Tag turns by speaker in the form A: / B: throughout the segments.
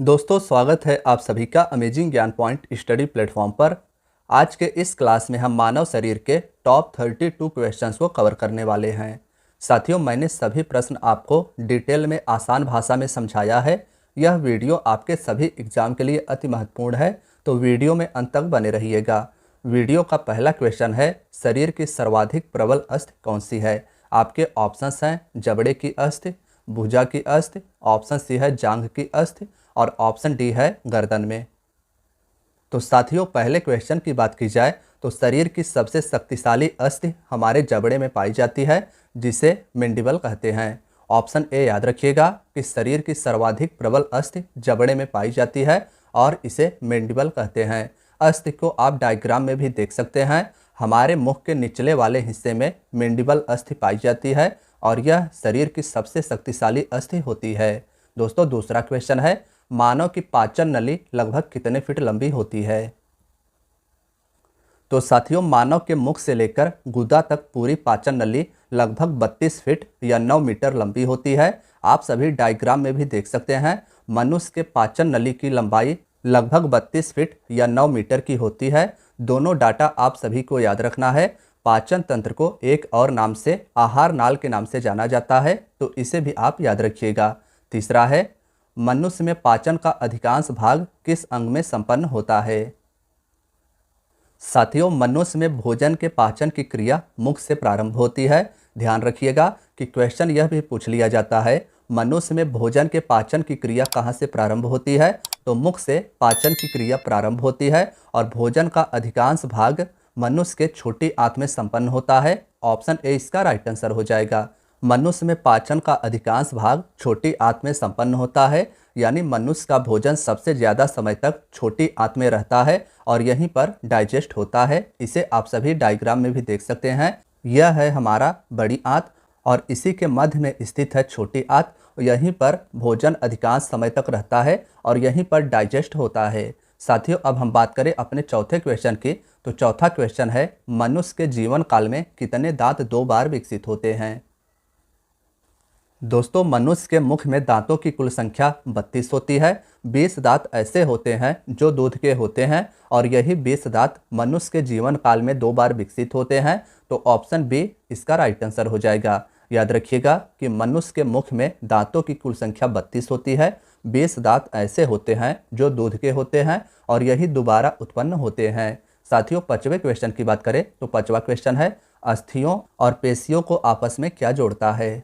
A: दोस्तों, स्वागत है आप सभी का अमेजिंग ज्ञान पॉइंट स्टडी प्लेटफॉर्म पर। आज के इस क्लास में हम मानव शरीर के टॉप 32 क्वेश्चंस को कवर करने वाले हैं। साथियों, मैंने सभी प्रश्न आपको डिटेल में आसान भाषा में समझाया है। यह वीडियो आपके सभी एग्जाम के लिए अति महत्वपूर्ण है, तो वीडियो में अंत तक बने रहिएगा। वीडियो का पहला क्वेश्चन है, शरीर की सर्वाधिक प्रबल अस्थि कौन सी है? आपके ऑप्शंस हैं जबड़े की अस्थि, भुजा की अस्थि, ऑप्शन सी है जांघ की अस्थि और ऑप्शन डी है गर्दन में। तो साथियों, पहले क्वेश्चन की बात की जाए तो शरीर की सबसे शक्तिशाली अस्थि हमारे जबड़े में पाई जाती है, जिसे मेंडिबल कहते हैं। ऑप्शन ए याद रखिएगा कि शरीर की सर्वाधिक प्रबल अस्थि जबड़े में पाई जाती है और इसे मेंडिबल कहते हैं। अस्थि को आप डायग्राम में भी देख सकते हैं। हमारे मुख के निचले वाले हिस्से में मेंडिबल अस्थि पाई जाती है और यह शरीर की सबसे शक्तिशाली अस्थि होती है। दोस्तों, दूसरा क्वेश्चन है, मानव की पाचन नली लगभग कितने फीट लंबी होती है? तो साथियों, मानव के मुख से लेकर गुदा तक पूरी पाचन नली लगभग 32 फीट या 9 मीटर लंबी होती है। आप सभी डायग्राम में भी देख सकते हैं। मनुष्य के पाचन नली की लंबाई लगभग 32 फीट या 9 मीटर की होती है। दोनों डाटा आप सभी को याद रखना है। पाचन तंत्र को एक और नाम से आहार नाल के नाम से जाना जाता है, तो इसे भी आप याद रखिएगा। तीसरा है, मनुष्य में पाचन का अधिकांश भाग किस अंग में संपन्न होता है? साथियों, मनुष्य में भोजन के पाचन की क्रिया मुख से प्रारंभ होती है। ध्यान रखिएगा कि क्वेश्चन यह भी पूछ लिया जाता है, मनुष्य में भोजन के पाचन की क्रिया कहाँ से प्रारंभ होती है? तो मुख से पाचन की क्रिया प्रारंभ होती है और भोजन का अधिकांश भाग मनुष्य के छोटी आंत में संपन्न होता है। ऑप्शन ए इसका राइट आंसर हो जाएगा। मनुष्य में पाचन का अधिकांश भाग छोटी आंत में संपन्न होता है, यानी मनुष्य का भोजन सबसे ज़्यादा समय तक छोटी आंत में रहता है और यहीं पर डाइजेस्ट होता है। इसे आप सभी डायग्राम में भी देख सकते हैं। यह है हमारा बड़ी आंत और इसी के मध्य में स्थित है छोटी आंत। यहीं पर भोजन अधिकांश समय तक रहता है और यहीं पर डाइजेस्ट होता है। साथियों, अब हम बात करें अपने चौथे क्वेश्चन की, तो चौथा क्वेश्चन है, मनुष्य के जीवन काल में कितने दांत 2 बार विकसित होते हैं? दोस्तों, मनुष्य के मुख में दांतों की कुल संख्या 32 होती है। 20 दांत ऐसे होते हैं जो दूध के होते हैं और यही 20 दांत मनुष्य के जीवन काल में 2 बार विकसित होते हैं। तो ऑप्शन बी इसका राइट आंसर हो जाएगा। याद रखिएगा कि मनुष्य के मुख में दांतों की कुल संख्या 32 होती है। 20 दांत ऐसे होते हैं जो दूध के होते हैं और यही दोबारा उत्पन्न होते हैं। साथियों, पांचवें क्वेश्चन की बात करें तो पांचवा क्वेश्चन है, अस्थियों और पेशियों को आपस में क्या जोड़ता है?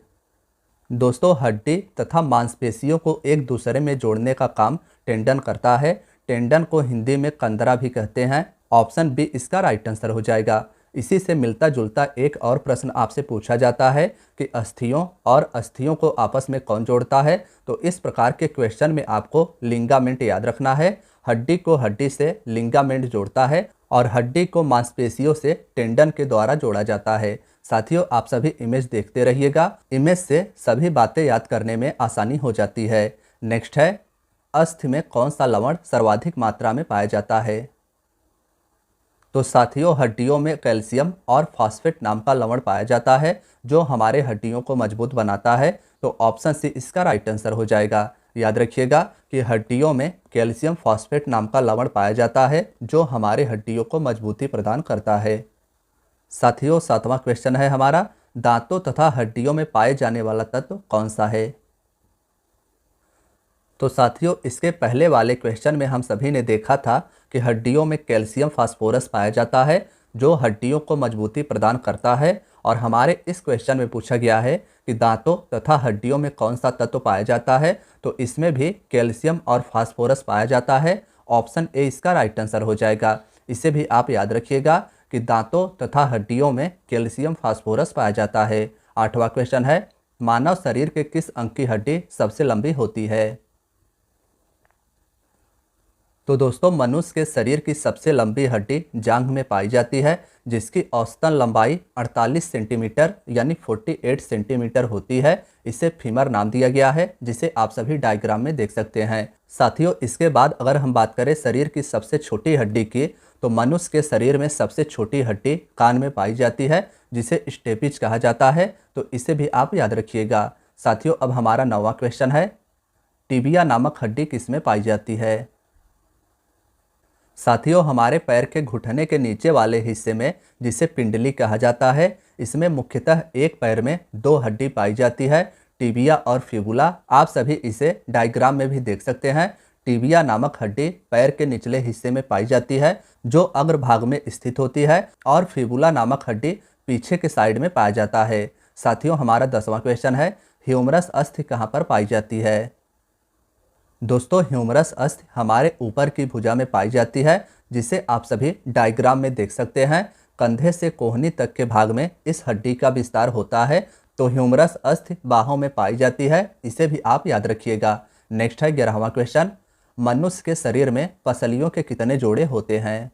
A: दोस्तों, हड्डी तथा मांसपेशियों को एक दूसरे में जोड़ने का काम टेंडन करता है। टेंडन को हिंदी में कंदरा भी कहते हैं। ऑप्शन बी इसका राइट आंसर हो जाएगा। इसी से मिलता जुलता एक और प्रश्न आपसे पूछा जाता है कि अस्थियों और अस्थियों को आपस में कौन जोड़ता है? तो इस प्रकार के क्वेश्चन में आपको लिंगामेंट याद रखना है। हड्डी को हड्डी से लिंगामेंट जोड़ता है और हड्डी को मांसपेशियों से टेंडन के द्वारा जोड़ा जाता है। साथियों, आप सभी इमेज देखते रहिएगा। इमेज से सभी बातें याद करने में आसानी हो जाती है। नेक्स्ट है, अस्थि में कौन सा लवण सर्वाधिक मात्रा में पाया जाता है? तो साथियों, हड्डियों में कैल्शियम और फॉस्फेट नाम का लवण पाया जाता है जो हमारे हड्डियों को मजबूत बनाता है। तो ऑप्शन सी इसका राइट आंसर हो जाएगा। याद रखिएगा कि हड्डियों में कैल्शियम फॉस्फेट नाम का लवण पाया जाता है जो हमारे हड्डियों को मजबूती प्रदान करता है। साथियों, सातवां क्वेश्चन है हमारा, दांतों तथा हड्डियों में पाए जाने वाला तत्व कौन सा है? तो साथियों, इसके पहले वाले क्वेश्चन में हम सभी ने देखा था कि हड्डियों में कैल्शियम फास्फोरस पाया जाता है जो हड्डियों को मजबूती प्रदान करता है। और हमारे इस क्वेश्चन में पूछा गया है कि दांतों तथा हड्डियों में कौन सा तत्व पाया जाता है? तो इसमें भी कैल्शियम और फास्फोरस पाया जाता है। ऑप्शन ए इसका राइट आंसर हो जाएगा। इसे भी आप याद रखिएगा कि दांतों तथा हड्डियों में कैल्शियम फास्फोरस पाया जाता है। आठवां क्वेश्चन है, मानव शरीर के किस अंग की हड्डी सबसे लंबी होती है? तो दोस्तों, मनुष्य के शरीर की सबसे लंबी हड्डी जांघ में पाई जाती है, जिसकी औसतन लंबाई 48 सेंटीमीटर यानी 48 सेंटीमीटर होती है। इसे फीमर नाम दिया गया है, जिसे आप सभी डायग्राम में देख सकते हैं। साथियों, इसके बाद अगर हम बात करें शरीर की सबसे छोटी हड्डी की, तो मनुष्य के शरीर में सबसे छोटी हड्डी कान में पाई जाती है, जिसे स्टेपिज कहा जाता है। तो इसे भी आप याद रखिएगा। साथियों, अब हमारा 9वां क्वेश्चन है, टिबिया नामक हड्डी किसमें पाई जाती है? साथियों, हमारे पैर के घुटने के नीचे वाले हिस्से में, जिसे पिंडली कहा जाता है, इसमें मुख्यतः एक पैर में दो हड्डी पाई जाती है, टिबिया और फिबुला। आप सभी इसे डायग्राम में भी देख सकते हैं। टिबिया नामक हड्डी पैर के निचले हिस्से में पाई जाती है, जो अग्रभाग में स्थित होती है, और फिबुला नामक हड्डी पीछे के साइड में पाया जाता है। साथियों, हमारा 10वां क्वेश्चन है, ह्यूमरस अस्थि कहाँ पर पाई जाती है? दोस्तों, ह्यूमरस अस्थि हमारे ऊपर की भुजा में पाई जाती है, जिसे आप सभी डायग्राम में देख सकते हैं। कंधे से कोहनी तक के भाग में इस हड्डी का विस्तार होता है। तो ह्यूमरस अस्थि बाहों में पाई जाती है, इसे भी आप याद रखिएगा। नेक्स्ट है 11वां क्वेश्चन, मनुष्य के शरीर में पसलियों के कितने जोड़े होते हैं?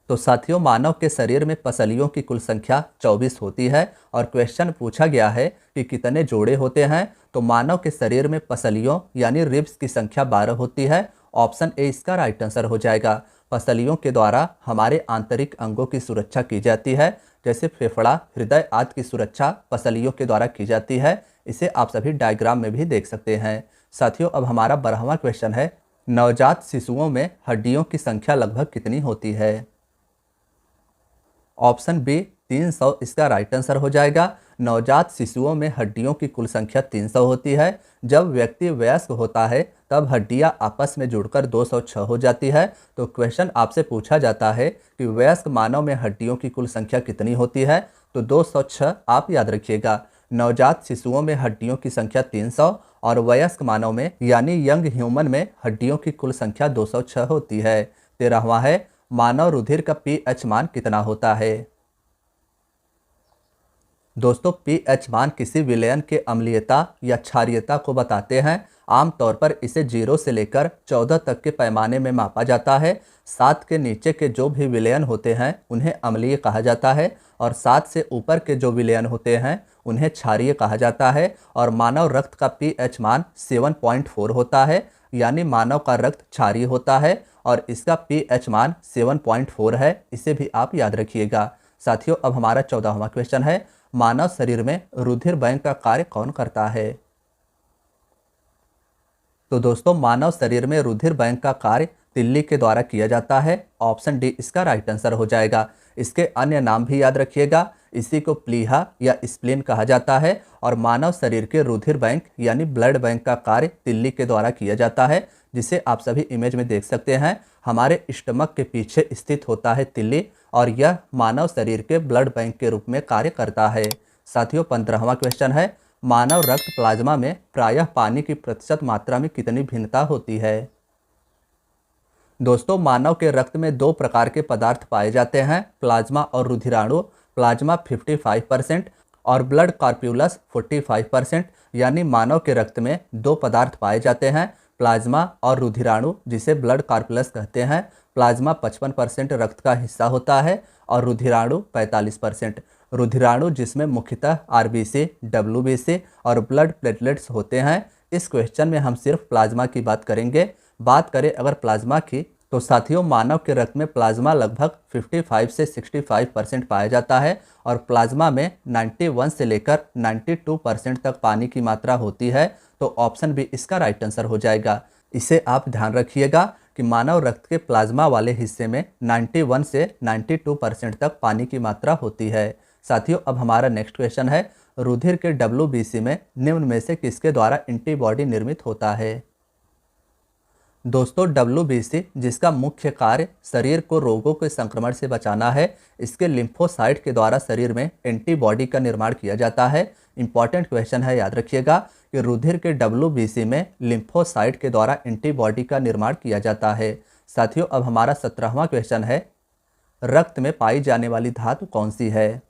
A: तो साथियों, मानव के शरीर में पसलियों की कुल संख्या 24 होती है, और क्वेश्चन पूछा गया है कि कितने जोड़े होते हैं। तो मानव के शरीर में पसलियों यानी रिब्स की संख्या 12 होती है। ऑप्शन ए इसका राइट आंसर हो जाएगा। पसलियों के द्वारा हमारे आंतरिक अंगों की सुरक्षा की जाती है, जैसे फेफड़ा, हृदय आदि की सुरक्षा पसलियों के द्वारा की जाती है। इसे आप सभी डायग्राम में भी देख सकते हैं। साथियों, अब हमारा 12वां क्वेश्चन है, नवजात शिशुओं में हड्डियों की संख्या लगभग कितनी होती है? ऑप्शन बी 300 इसका राइट आंसर हो जाएगा। नवजात शिशुओं में हड्डियों की कुल संख्या 300 होती है। जब व्यक्ति वयस्क होता है तब हड्डियां आपस में जुड़कर 206 हो जाती है। तो क्वेश्चन आपसे पूछा जाता है कि वयस्क मानव में हड्डियों की कुल संख्या कितनी होती है? तो 206 आप याद रखिएगा। नवजात शिशुओं में हड्डियों की संख्या 300 और वयस्क मानव में यानी यंग ह्यूमन में हड्डियों की कुल संख्या 206 होती है। 13वां है, मानव रुधिर का पीएच मान कितना होता है? दोस्तों, पीएच मान किसी विलयन के अम्लीयता या क्षारीयता को बताते हैं। आमतौर पर इसे 0 से लेकर 14 तक के पैमाने में मापा जाता है। 7 के नीचे के जो भी विलयन होते हैं उन्हें अम्लीय कहा जाता है, और 7 से ऊपर के जो विलयन होते हैं उन्हें क्षारीय कहा जाता है। और मानव रक्त का पीएच मान 7.4 होता है, यानी मानव का रक्त क्षारीय होता है, और इसका पीएच मान 7.4 है। इसे भी आप याद रखिएगा। साथियों, अब हमारा 14वां क्वेश्चन है, मानव शरीर में रुधिर बैंक का कार्य कौन करता है? तो दोस्तों, मानव शरीर में रुधिर बैंक का कार्य तिल्ली के द्वारा किया जाता है। ऑप्शन डी इसका राइट आंसर हो जाएगा। इसके अन्य नाम भी याद रखिएगा। इसी को प्लीहा या स्प्लीन कहा जाता है, और मानव शरीर के रुधिर बैंक यानी ब्लड बैंक का कार्य तिल्ली के द्वारा किया जाता है, जिसे आप सभी इमेज में देख सकते हैं। हमारे स्टमक के पीछे स्थित होता है तिल्ली, और यह मानव शरीर के ब्लड बैंक के रूप में कार्य करता है। साथियों, 15वां क्वेश्चन है, मानव रक्त प्लाज्मा में प्रायः पानी की प्रतिशत मात्रा में कितनी भिन्नता होती है? दोस्तों, मानव के रक्त में 2 प्रकार के पदार्थ पाए जाते हैं, प्लाज्मा और रुधिराणु। प्लाज्मा 55% और ब्लड कॉर्प्यूलस 45%, यानी मानव के रक्त में 2 पदार्थ पाए जाते हैं, प्लाज्मा और रुधिराणु, जिसे ब्लड कॉर्प्यूलस कहते हैं। प्लाज्मा 55% रक्त का हिस्सा होता है और रुधिराणु 45%। रुधिराणु जिसमें मुख्यतः आरबीसी, डब्ल्यूबीसी और ब्लड प्लेटलेट्स होते हैं। इस क्वेश्चन में हम सिर्फ प्लाज्मा की बात करेंगे। बात करें अगर प्लाज्मा की, तो साथियों, मानव के रक्त में प्लाज्मा लगभग 55 से 65% पाया जाता है, और प्लाज्मा में 91 से लेकर 92% तक पानी की मात्रा होती है। तो ऑप्शन बी इसका राइट आंसर हो जाएगा। इसे आप ध्यान रखिएगा कि मानव रक्त के प्लाज्मा वाले हिस्से में 91 से 92% तक पानी की मात्रा होती है। साथियों, अब हमारा नेक्स्ट क्वेश्चन है, रुधिर के डब्ल्यूबीसी में निम्न में से किसके द्वारा एंटीबॉडी निर्मित होता है? दोस्तों, डब्ल्यूबीसी जिसका मुख्य कार्य शरीर को रोगों के संक्रमण से बचाना है, इसके लिम्फोसाइट के द्वारा शरीर में एंटीबॉडी का निर्माण किया जाता है। इंपॉर्टेंट क्वेश्चन है, याद रखिएगा कि रुधिर के डब्ल्यूबीसी में लिम्फोसाइट के द्वारा एंटीबॉडी का निर्माण किया जाता है। साथियों, अब हमारा 17वां क्वेश्चन है, रक्त में पाई जाने वाली धातु कौन सी है?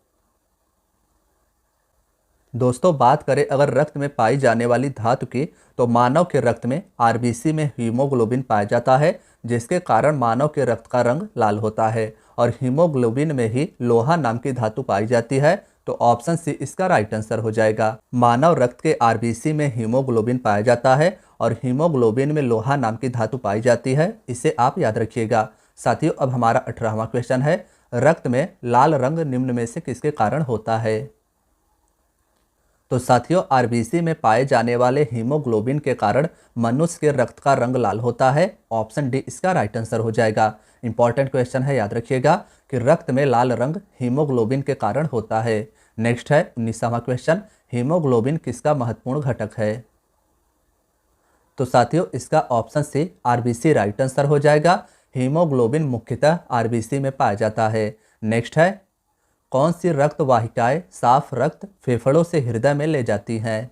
A: दोस्तों, बात करें अगर रक्त में पाई जाने वाली धातु की, तो मानव के रक्त में आरबीसी में हीमोग्लोबिन पाया जाता है, जिसके कारण मानव के रक्त का रंग लाल होता है, और हीमोग्लोबिन में ही लोहा नाम की धातु पाई जाती है। तो ऑप्शन सी इसका राइट आंसर हो जाएगा। मानव रक्त के आरबीसी में हीमोग्लोबिन पाया जाता है, और हीमोग्लोबिन में लोहा नाम की धातु पाई जाती है। इसे आप याद रखिएगा। साथियों, अब हमारा 18वां क्वेश्चन है, रक्त में लाल रंग निम्न में से किसके कारण होता है? तो साथियों, आरबीसी में पाए जाने वाले हीमोग्लोबिन के कारण मनुष्य के रक्त का रंग लाल होता है। ऑप्शन डी इसका राइट आंसर हो जाएगा। इंपॉर्टेंट क्वेश्चन है, याद रखिएगा कि रक्त में लाल रंग हीमोग्लोबिन के कारण होता है। नेक्स्ट है 19वां क्वेश्चन, हीमोग्लोबिन किसका महत्वपूर्ण घटक है? तो साथियों, इसका option C RBC right answer हो जाएगा। हीमोग्लोबिन मुख्यतः आरबीसी में पाया जाता है। नेक्स्ट है, कौन सी रक्त वाहिकाएं साफ रक्त फेफड़ों से हृदय में ले जाती हैं?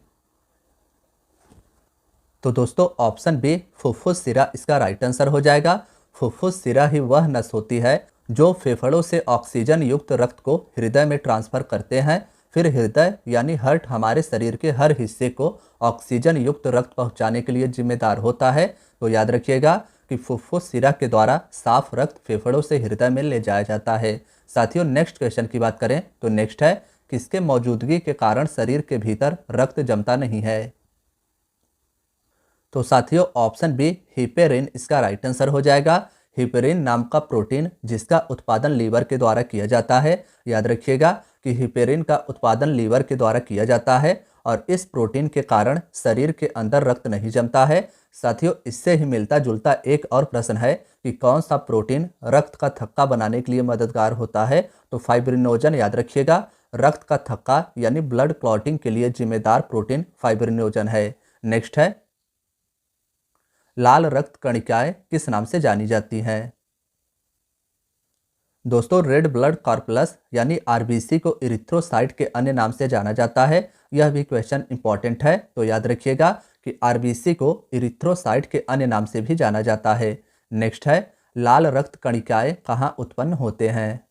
A: तो दोस्तों, ऑप्शन बी फुफ्फुस सिरा इसका राइट आंसर हो जाएगा। फुफ्फुस सिरा ही वह नस होती है जो फेफड़ों से ऑक्सीजन युक्त रक्त को हृदय में ट्रांसफर करते हैं। फिर हृदय यानी हार्ट हमारे शरीर के हर हिस्से को ऑक्सीजन युक्त रक्त पहुंचाने के लिए जिम्मेदार होता है। तो याद रखिएगा कि फुफ्फुस सिरा के द्वारा साफ रक्त फेफड़ों से हृदय में ले जाया जाता है। साथियों, नेक्स्ट क्वेश्चन की बात करें तो नेक्स्ट है, किसके मौजूदगी के कारण शरीर के भीतर रक्त जमता नहीं है? तो साथियों, ऑप्शन बी हिपेरिन इसका राइट आंसर हो जाएगा। हिपेरिन नाम का प्रोटीन जिसका उत्पादन लीवर के द्वारा किया जाता है। याद रखिएगा कि हिपेरिन का उत्पादन लीवर के द्वारा किया जाता है और इस प्रोटीन के कारण शरीर के अंदर रक्त नहीं जमता है। साथियों, इससे ही मिलता जुलता एक और प्रश्न है कि कौन सा प्रोटीन रक्त का थक्का बनाने के लिए मददगार होता है? तो फाइब्रिनोजन। याद रखिएगा, रक्त का थक्का यानी ब्लड क्लॉटिंग के लिए जिम्मेदार प्रोटीन फाइब्रिनोजन है। नेक्स्ट है, लाल रक्त कणिकाएं किस नाम से जानी जाती हैं? दोस्तों, रेड ब्लड कॉर्पस यानी आरबीसी को इरिथ्रोसाइट के अन्य नाम से जाना जाता है। यह भी क्वेश्चन इंपॉर्टेंट है, तो याद रखिएगा कि आरबीसी को इरिथ्रोसाइट के अन्य नाम से भी जाना जाता है। नेक्स्ट है, लाल रक्त कणिकाएं कहाँ उत्पन्न होते हैं?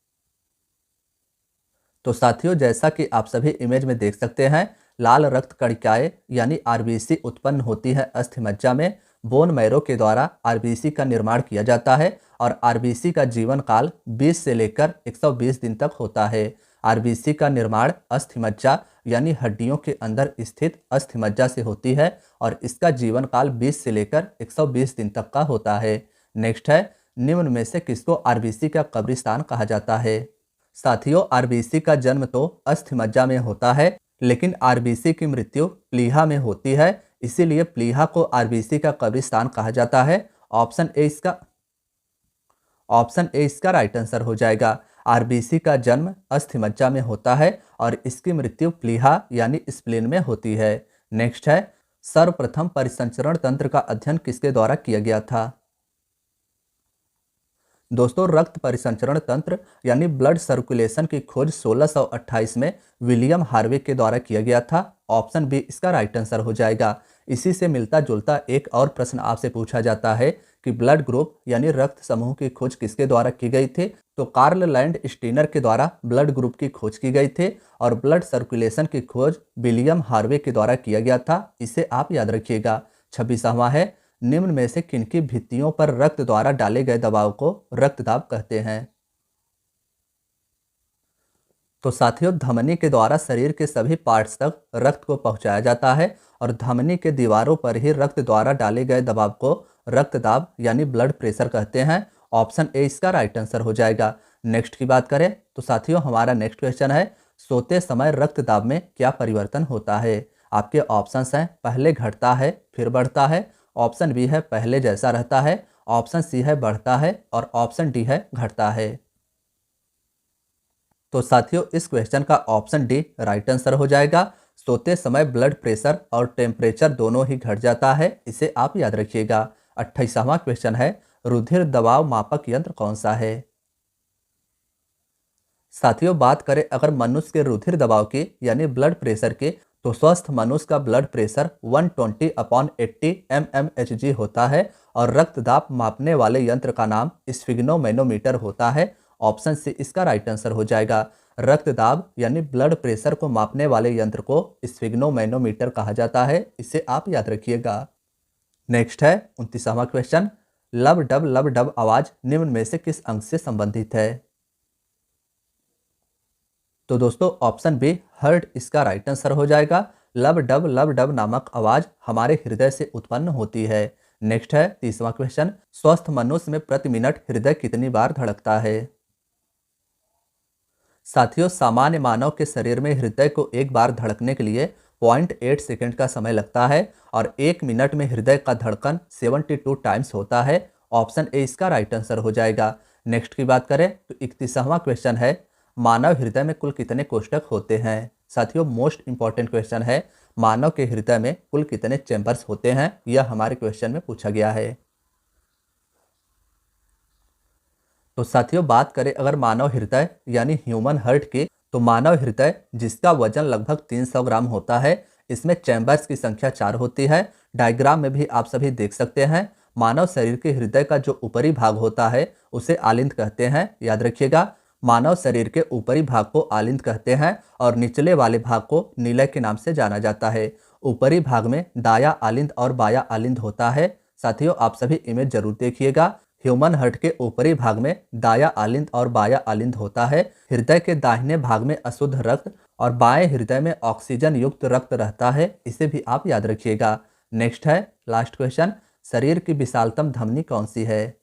A: तो साथियों, जैसा कि आप सभी इमेज में देख सकते हैं, लाल रक्त कणिकाएं यानी आरबीसी उत्पन्न होती है अस्थि मज्जा में। बोन मैरो के द्वारा आरबीसी का निर्माण किया जाता है और आरबीसी का जीवन काल 20 से लेकर 120 दिन तक होता है। आरबीसी का निर्माण अस्थि मज्जा यानी हड्डियों के अंदर स्थित अस्थि मज्जा से होती है और इसका जीवन काल 20 से लेकर 120 दिन तक का होता है। नेक्स्ट है, निम्न में से किसको आरबीसी का कब्रिस्तान कहा जाता है? साथियों, आरबीसी का जन्म तो अस्थि मज्जा में होता है, लेकिन आरबीसी की मृत्यु प्लीहा में होती है, इसीलिए प्लीहा को आरबीसी का कब्रिस्तान कहा जाता है। ऑप्शन ए इसका राइट आंसर हो जाएगा। आरबीसी का जन्म अस्थि मज्जा में होता है और इसकी मृत्यु प्लीहा यानी स्प्लीन में होती है। नेक्स्ट है, सर्वप्रथम परिसंचरण तंत्र का अध्ययन किसके द्वारा किया गया था? दोस्तों, रक्त परिसंचरण तंत्र यानी ब्लड सर्कुलेशन की खोज 1628 में विलियम हार्वे के द्वारा किया गया था। ऑप्शन बी इसका राइट आंसर हो जाएगा। इसी से मिलता जुलता एक और प्रश्न आपसे पूछा जाता है कि ब्लड ग्रुप यानी रक्त समूह की खोज किसके द्वारा की गई थी? तो कार्ल लैंड स्टीनर के द्वारा ब्लड ग्रुप की खोज की गई थी और ब्लड सर्कुलेशन की खोज विलियम हार्वे के द्वारा किया गया था। इसे आप याद रखिएगा। 26वां है, निम्न में से किनकी भित्तियों पर रक्त द्वारा डाले गए दबाव को रक्तदाब कहते हैं? तो साथियों, धमनी के द्वारा शरीर के सभी पार्ट्स तक रक्त को पहुंचाया जाता है और धमनी के दीवारों पर ही रक्त द्वारा डाले गए दबाव को रक्तदाब यानी ब्लड प्रेशर कहते हैं। ऑप्शन ए इसका राइट आंसर हो जाएगा। नेक्स्ट की बात करें तो साथियों, हमारा नेक्स्ट क्वेश्चन है, सोते समय रक्तदाब में क्या परिवर्तन होता है? आपके ऑप्शंस हैं, पहले घटता है फिर बढ़ता है, ऑप्शन बी है पहले जैसा रहता है, ऑप्शन सी है बढ़ता है और ऑप्शन डी है घटता है। तो साथियों, इस क्वेश्चन का ऑप्शन डी राइट आंसर हो जाएगा। सोते समय ब्लड प्रेशर और टेम्परेचर दोनों ही घट जाता है, इसे आप याद रखिएगा। 28वां क्वेश्चन है, रुधिर दबाव मापक यंत्र कौन सा है? साथियों, बात करें अगर मनुष्य के रुधिर दबाव की यानी ब्लड प्रेशर की, तो स्वस्थ मनुष्य का ब्लड प्रेशर 120/80 mmHg होता है और रक्तदाब मापने वाले यंत्र का नाम स्फिग्नोमैनोमीटर होता है। ऑप्शन सी इसका राइट आंसर हो जाएगा। रक्तदाब यानी ब्लड प्रेशर को मापने वाले यंत्र को स्फिग्नोमैनोमीटर कहा जाता है, इसे आप याद रखिएगा। नेक्स्ट है 29वां क्वेश्चन, लब डब आवाज निम्न में से किस अंग से संबंधित है? तो दोस्तों, ऑप्शन बी हार्ट इसका राइट आंसर हो जाएगा। लब डब नामक आवाज हमारे हृदय से उत्पन्न होती है। नेक्स्ट है 30वां क्वेश्चन, स्वस्थ मनुष्य में प्रति मिनट हृदय कितनी बार धड़कता है? साथियों, सामान्य मानव के शरीर में हृदय को एक बार धड़कने के लिए 0.8 सेकंड का समय लगता है और 1 मिनट में हृदय का धड़कन 72 टाइम्स होता है। ऑप्शन ए इसका राइट आंसर हो जाएगा। नेक्स्ट की बात करें तो 31वां क्वेश्चन है, मानव हृदय में कुल कितने कोष्ठक होते हैं। साथियों मोस्ट इंपॉर्टेंट क्वेश्चन है, मानव के हृदय में कुल कितने चैम्बर्स होते हैं, यह हमारे क्वेश्चन में पूछा गया है। तो साथियों बात करें अगर मानव हृदय यानी ह्यूमन हार्ट की, तो मानव हृदय जिसका वजन लगभग 300 ग्राम होता है, इसमें चैम्बर्स की संख्या 4 होती है। डायग्राम में भी आप सभी देख सकते हैं। मानव शरीर के हृदय का जो ऊपरी भाग होता है उसे आलिंद कहते हैं, याद रखिएगा। मानव शरीर के ऊपरी भाग को आलिंद कहते हैं और निचले वाले भाग को निलय के नाम से जाना जाता है। ऊपरी भाग में दाया आलिंद और बाया आलिंद होता है। साथियों आप सभी इमेज जरूर देखिएगा। ह्यूमन हार्ट के ऊपरी भाग में दाया आलिंद और बाया आलिंद होता है। हृदय के दाहिने भाग में अशुद्ध रक्त और बाएं हृदय में ऑक्सीजन युक्त रक्त रहता है, इसे भी आप याद रखिएगा। नेक्स्ट है लास्ट क्वेश्चन, शरीर की विशालतम धमनी कौन सी है।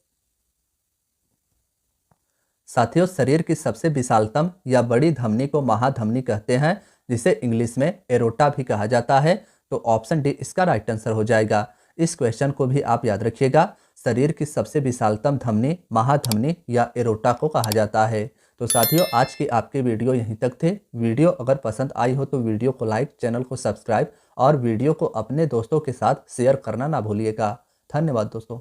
A: साथियों शरीर की सबसे विशालतम या बड़ी धमनी को महाधमनी कहते हैं, जिसे इंग्लिश में एरोटा भी कहा जाता है। तो ऑप्शन डी इसका राइट आंसर हो जाएगा। इस क्वेश्चन को भी आप याद रखिएगा। शरीर की सबसे विशालतम धमनी महाधमनी या एरोटा को कहा जाता है। तो साथियों आज की आपकी वीडियो यहीं तक थे। वीडियो अगर पसंद आई हो तो वीडियो को लाइक, चैनल को सब्सक्राइब और वीडियो को अपने दोस्तों के साथ शेयर करना ना भूलिएगा। धन्यवाद दोस्तों।